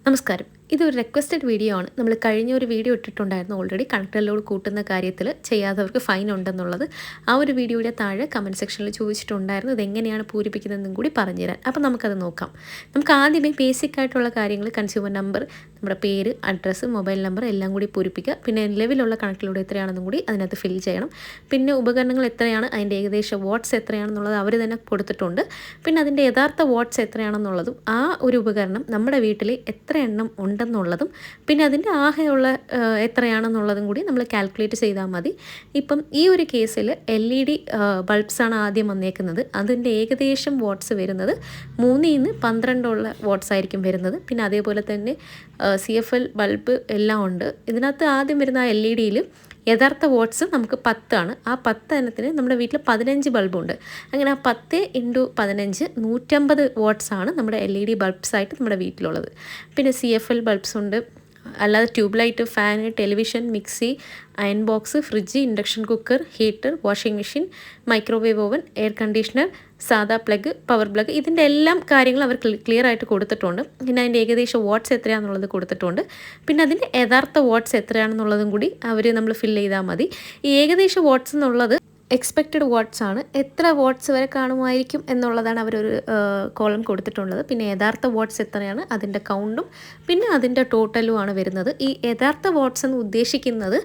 നമസ്കാരം. ഇതൊരു requested video ആണ്. നമ്മൾ കഴിഞ്ഞ ഒരു വീഡിയോ ഇട്ടിട്ടുണ്ടായിരുന്നു ഓൾറെഡി കണക്ടർ ലോഡ് കൂട്ടുന്ന കാര്യത്തിൽ ചെയ്യാത്തവർക്ക് ഫൈൻ ഉണ്ടെന്നുള്ളത്. ആ ഒരു വീഡിയോയുടെ താഴെ കമൻറ്റ് സെക്ഷനിൽ ചോദിച്ചിട്ടുണ്ടായിരുന്നു ഇതെങ്ങനെയാണ് പൂരിപ്പിക്കുന്നതെന്നും കൂടി പറഞ്ഞുതരാൻ. അപ്പോൾ നമുക്കത് നോക്കാം. നമുക്ക് ആദ്യമേ ബേസിക് ആയിട്ടുള്ള കാര്യങ്ങൾ കൺസ്യൂമർ നമ്പർ, നമ്മുടെ പേര്, അഡ്രസ്സ്, മൊബൈൽ നമ്പർ എല്ലാം കൂടി പൂരിപ്പിക്കുക. പിന്നെ നിലവിലുള്ള കണക്ടർ ലോഡ് എത്രയാണെന്നും കൂടി അതിനകത്ത് ഫിൽ ചെയ്യണം. പിന്നെ ഉപകരണങ്ങൾ എത്രയാണ്, അതിൻ്റെ ഏകദേശം വാട്ട്സ് എത്രയാണെന്നുള്ളത് അവർ തന്നെ കൊടുത്തിട്ടുണ്ട്. പിന്നെ അതിൻ്റെ യഥാർത്ഥ വാട്ട്സ് എത്രയാണെന്നുള്ളതും ആ ഒരു ഉപകരണം നമ്മുടെ വീട്ടിൽ എത്ര എണ്ണം ഉണ്ടെന്നുള്ളതും പിന്നെ അതിൻ്റെ ആകെയുള്ള എത്രയാണെന്നുള്ളതും കൂടി നമ്മൾ കാൽക്കുലേറ്റ് ചെയ്താൽ മതി. ഇപ്പം ഈ ഒരു കേസിൽ LED ബൾബ്സാണ് ആദ്യം വന്നേക്കുന്നത്. അതിൻ്റെ ഏകദേശം വാട്ട്സ് വരുന്നത് 3-12 വാട്ട്സ് ആയിരിക്കും വരുന്നത്. പിന്നെ അതേപോലെ തന്നെ CFL ബൾബ് എല്ലാം ഉണ്ട്. ഇതിനകത്ത് ആദ്യം വരുന്ന ആ LEDയിൽ യഥാർത്ഥ വാട്ട്സ് നമുക്ക് 10 ആണ്. ആ 10 എണ്ണത്തിന് നമ്മുടെ വീട്ടിൽ 15 ബൾബുണ്ട്. അങ്ങനെ ആ 10 × 15 150 വാട്ട്സ് ആണ് നമ്മുടെ LED ബൾബ്സായിട്ട് നമ്മുടെ വീട്ടിലുള്ളത്. പിന്നെ CFL ബൾബ്സ് ഉണ്ട്, അല്ലാതെ tube light, fan, television, mixie, iron box, fridge, induction cooker, heater, washing machine, microwave oven, air conditioner, സാധാ പ്ലഗ്, പവർ പ്ലഗ്, ഇതിൻ്റെ എല്ലാം കാര്യങ്ങൾ അവർ ക്ലിയർ ആയിട്ട് കൊടുത്തിട്ടുണ്ട്. പിന്നെ അതിൻ്റെ ഏകദേശം വാട്ട്സ് എത്രയാണെന്നുള്ളത് കൊടുത്തിട്ടുണ്ട്. പിന്നെ അതിൻ്റെ യഥാർത്ഥ വാട്ട്സ് എത്രയാണെന്നുള്ളതും കൂടി നമ്മൾ ഫിൽ ചെയ്താൽ മതി. ഈ ഏകദേശ വാട്ട്സ് എന്നുള്ളത് എക്സ്പെക്റ്റഡ് വാട്ട്സ് ആണ്. എത്ര വാട്ട്സ് വരെ കാണുമായിരിക്കും എന്നുള്ളതാണ് അവരൊരു കോളം കൊടുത്തിട്ടുള്ളത്. പിന്നെ യഥാർത്ഥ വാട്ട്സ് എത്രയാണ്, അതിൻ്റെ കൗണ്ടും പിന്നെ അതിൻ്റെ ടോട്ടലുമാണ് വരുന്നത്. ഈ യഥാർത്ഥ വാട്ട്സ് എന്ന് ഉദ്ദേശിക്കുന്നത്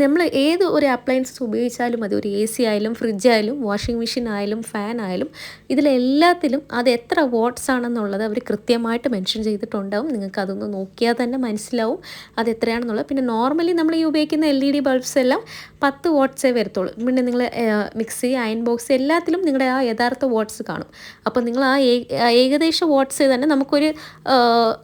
നമ്മൾ ഏത് ഒരു അപ്ലയൻസസ് ഉപയോഗിച്ചാലും മതി, ഒരു AC ആയാലും ഫ്രിഡ്ജ് ആയാലും വാഷിംഗ് മെഷീൻ ആയാലും ഫാൻ ആയാലും ഇതിലെല്ലാത്തിലും അത് എത്ര വാട്ട്സ് ആണെന്നുള്ളത് അവർ കൃത്യമായിട്ട് മെൻഷൻ ചെയ്തിട്ടുണ്ടാവും. നിങ്ങൾക്ക് അതൊന്ന് നോക്കിയാൽ തന്നെ മനസ്സിലാവും അത് എത്രയാണെന്നുള്ളത്. പിന്നെ നോർമലി നമ്മൾ ഈ ഉപയോഗിക്കുന്ന LED ബൾബ്സ് എല്ലാം 10 വാട്ട്സേ വരത്തുള്ളൂ. പിന്നെ നിങ്ങൾ മിക്സി, അയൺ ബോക്സ് എല്ലാത്തിലും നിങ്ങളുടെ ആ യഥാർത്ഥ വാട്ട്സ് കാണും. അപ്പോൾ നിങ്ങൾ ആ ഏകദേശ വാട്ട്സ് തന്നെ നമുക്കൊരു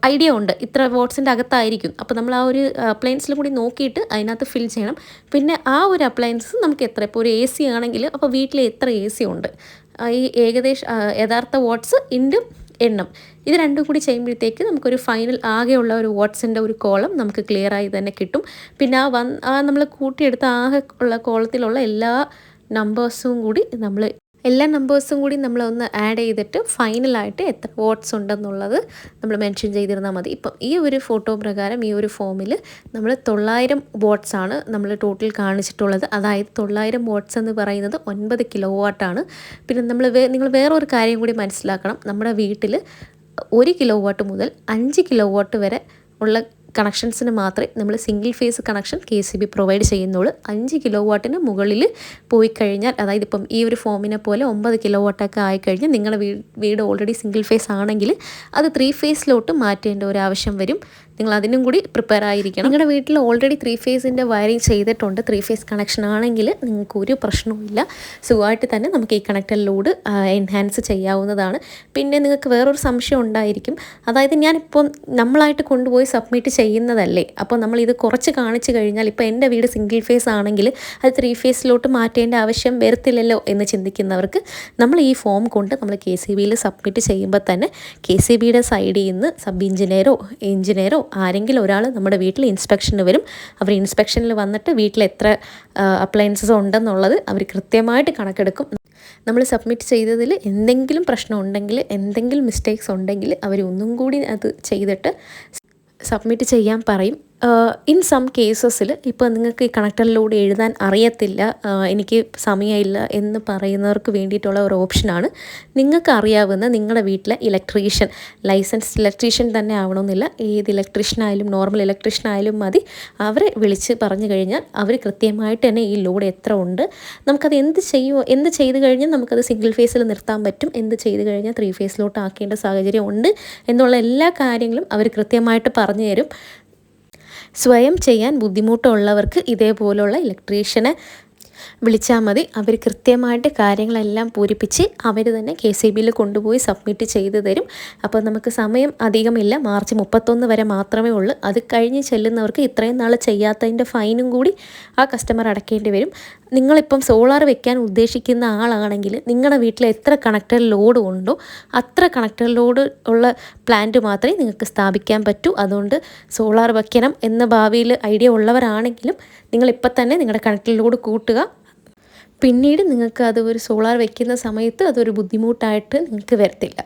ഐഡിയ ഉണ്ട് ഇത്ര വാട്ട്സിൻ്റെ അകത്തായിരിക്കും. അപ്പോൾ നമ്മൾ ആ ഒരു അപ്ലയൻസിലും കൂടി നോക്കിയിട്ട് അതിനകത്ത് ഫിൽ ചെയ്യണം. പിന്നെ ആ ഒരു അപ്ലയൻസ് നമുക്ക് എത്ര, ഇപ്പോൾ ഒരു AC ആണെങ്കിൽ അപ്പോൾ വീട്ടിൽ എത്ര AC ഉണ്ട്, ഈ യഥാർത്ഥ വാട്ട്സ് ഇൻറ്റു എണ്ണം, ഇത് രണ്ടും കൂടി ചെയ്യുമ്പോഴത്തേക്ക് നമുക്കൊരു ഫൈനൽ ആകെയുള്ള ഒരു വാട്ട്സിൻ്റെ ഒരു കോളം നമുക്ക് ക്ലിയറായി തന്നെ കിട്ടും. പിന്നെ നമ്മൾ കൂട്ടിയെടുത്ത ആകെ ഉള്ള കോളത്തിലുള്ള എല്ലാ നമ്പേഴ്സും കൂടി നമ്മളൊന്ന് ആഡ് ചെയ്തിട്ട് ഫൈനലായിട്ട് എത്ര വാട്ട്സ് ഉണ്ടെന്നുള്ളത് നമ്മൾ മെൻഷൻ ചെയ്തിരുന്നാൽ മതി. ഇപ്പം ഈ ഒരു ഫോട്ടോ പ്രകാരം ഈ ഒരു ഫോമിൽ നമ്മൾ 900 വാട്ട്സ് ആണ് നമ്മൾ ടോട്ടൽ കാണിച്ചിട്ടുള്ളത്. അതായത് 900 വാട്ട്സ് എന്ന് പറയുന്നത് 9 കിലോ വാട്ടാണ്. പിന്നെ നിങ്ങൾ വേറൊരു കാര്യം കൂടി മനസ്സിലാക്കണം. നമ്മുടെ വീട്ടിൽ 1 കിലോ വാട്ട് മുതൽ 5 കിലോ വാട്ട് വരെ ഉള്ള കണക്ഷൻസിന് മാത്രമേ നമ്മൾ single phase connection KCB provide ചെയ്യുന്നുള്ളൂ. 5 കിലോ വാട്ടിന് മുകളിൽ പോയി കഴിഞ്ഞാൽ, അതായത് ഇപ്പം ഈ ഒരു ഫോമിനെ പോലെ 9 കിലോ വാട്ടൊക്കെ ആയിക്കഴിഞ്ഞാൽ നിങ്ങളുടെ വീട് ഓൾറെഡി സിംഗിൾ ഫേസ് ആണെങ്കിൽ അത് 3 ഫേസിലോട്ട് മാറ്റേണ്ട ഒരു ആവശ്യം വരും. നിങ്ങൾ അതിനും കൂടി പ്രിപ്പയർ ആയിരിക്കണം. നിങ്ങളുടെ വീട്ടിൽ ഓൾറെഡി 3 ഫേസിൻ്റെ വയറിങ് ചെയ്തിട്ടുണ്ട്, 3 ഫേസ് കണക്ഷൻ ആണെങ്കിൽ നിങ്ങൾക്ക് ഒരു പ്രശ്നവുമില്ല. സുഖമായിട്ട് തന്നെ നമുക്ക് ഈ കണക്ടർ ലോഡ് എൻഹാൻസ് ചെയ്യാവുന്നതാണ്. പിന്നെ നിങ്ങൾക്ക് വേറൊരു സംശയം ഉണ്ടായിരിക്കും, അതായത് ഞാനിപ്പം നമ്മളായിട്ട് കൊണ്ടുപോയി സബ്മിറ്റ് ചെയ്യുന്നതല്ലേ, അപ്പോൾ നമ്മളിത് കുറച്ച് കാണിച്ചു കഴിഞ്ഞാൽ ഇപ്പോൾ എൻ്റെ വീട് സിംഗിൾ ഫേസ് ആണെങ്കിൽ അത് 3 ഫേസിലോട്ട് മാറ്റേണ്ട ആവശ്യം വരത്തില്ലല്ലോ എന്ന് ചിന്തിക്കുന്നവർക്ക് നമ്മൾ ഈ ഫോം കൊണ്ട് നമ്മൾ KCBയിൽ സബ്മിറ്റ് ചെയ്യുമ്പോൾ തന്നെ KCBയുടെ സൈഡിൽ നിന്ന് സബ് എഞ്ചിനീയറോ ആരെങ്കിലും ഒരാൾ നമ്മുടെ വീട്ടിൽ ഇൻസ്പെക്ഷന് വരും. അവർ ഇൻസ്പെക്ഷനിൽ വന്നിട്ട് വീട്ടിൽ എത്ര അപ്ലയൻസസ് ഉണ്ടെന്നുള്ളത് അവർ കൃത്യമായിട്ട് കണക്കെടുക്കും. നമ്മൾ സബ്മിറ്റ് ചെയ്തതിൽ എന്തെങ്കിലും പ്രശ്നം ഉണ്ടെങ്കിൽ, എന്തെങ്കിലും മിസ്റ്റേക്സ് ഉണ്ടെങ്കിൽ അവർ ഒന്നും കൂടി അത് ചെയ്തിട്ട് സബ്മിറ്റ് ചെയ്യാൻ പറയും. ഇൻ സം കേസസിൽ ഇപ്പോൾ നിങ്ങൾക്ക് ഈ കണക്ടർ ലോഡ് എഴുതാൻ അറിയത്തില്ല, എനിക്ക് സമയമില്ല എന്ന് പറയുന്നവർക്ക് വേണ്ടിയിട്ടുള്ള ഒരു ഓപ്ഷനാണ് നിങ്ങൾക്ക് അറിയാവുന്ന നിങ്ങളുടെ വീട്ടിലെ ഇലക്ട്രീഷ്യൻ, ലൈസൻസ്ഡ് ഇലക്ട്രീഷ്യൻ തന്നെ ആവണമെന്നില്ല, ഏത് ഇലക്ട്രീഷ്യനായാലും നോർമൽ ഇലക്ട്രീഷ്യനായാലും മതി. അവരെ വിളിച്ച് പറഞ്ഞു കഴിഞ്ഞാൽ അവർ കൃത്യമായിട്ട് തന്നെ ഈ ലോഡ് എത്ര ഉണ്ട്, നമുക്കത് എന്ത് ചെയ്ത് കഴിഞ്ഞാൽ നമുക്കത് സിംഗിൾ ഫേസിൽ നിർത്താൻ പറ്റും, എന്ത് ചെയ്ത് കഴിഞ്ഞാൽ 3 ഫേസിലോട്ട് ആക്കേണ്ട സാഹചര്യം ഉണ്ട് എന്നുള്ള എല്ലാ കാര്യങ്ങളും അവർ കൃത്യമായിട്ട് പറഞ്ഞു തരും. സ്വയം ചെയ്യാൻ ബുദ്ധിമുട്ടുള്ളവർക്ക് ഇതേപോലുള്ള ഇലക്ട്രീഷ്യനെ വിളിച്ചാൽ മതി. അവർ കൃത്യമായിട്ട് കാര്യങ്ങളെല്ലാം പൂരിപ്പിച്ച് അവർ തന്നെ KCBയിൽ കൊണ്ടുപോയി സബ്മിറ്റ് ചെയ്ത് തരും. അപ്പോൾ നമുക്ക് സമയം അധികമില്ല, മാർച്ച് 31 വരെ മാത്രമേ ഉള്ളൂ. അത് കഴിഞ്ഞ് ചെല്ലുന്നവർക്ക് ഇത്രയും നാൾ ചെയ്യാത്തതിൻ്റെ ഫൈനും കൂടി ആ കസ്റ്റമർ അടയ്ക്കേണ്ടി വരും. നിങ്ങളിപ്പം സോളാർ വെക്കാൻ ഉദ്ദേശിക്കുന്ന ആളാണെങ്കിൽ നിങ്ങളുടെ വീട്ടിൽ എത്ര കണക്ടർ ലോഡ് ഉണ്ടോ അത്ര കണക്ടർ ലോഡ് ഉള്ള പ്ലാന്റ് മാത്രമേ നിങ്ങൾക്ക് സ്ഥാപിക്കാൻ പറ്റൂ. അതുകൊണ്ട് സോളാർ വെക്കണം എന്ന ഭാവിയിൽ ഐഡിയ ഉള്ളവരാണെങ്കിലും നിങ്ങളിപ്പോൾ തന്നെ നിങ്ങളുടെ കണക്ടർ ലോഡ് കൂട്ടുക. പിന്നീട് നിങ്ങൾക്ക് അത് ഒരു സോളാർ വെക്കുന്ന സമയത്ത് അതൊരു ബുദ്ധിമുട്ടായിട്ട് നിങ്ങൾക്ക് വരത്തില്ല.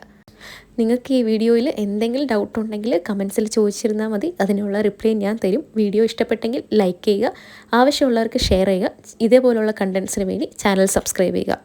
നിങ്ങൾക്ക് ഈ വീഡിയോയിൽ എന്തെങ്കിലും ഡൗട്ട് ഉണ്ടെങ്കിൽ കമൻസിൽ ചോദിച്ചിരുന്നാൽ മതി, അതിനുള്ള റിപ്ലൈ ഞാൻ തരും. വീഡിയോ ഇഷ്ടപ്പെട്ടെങ്കിൽ ലൈക്ക് ചെയ്യുക, ആവശ്യമുള്ളവർക്ക് ഷെയർ ചെയ്യുക. ഇതേപോലുള്ള കണ്ടൻസിന് വേണ്ടി ചാനൽ സബ്സ്ക്രൈബ് ചെയ്യുക.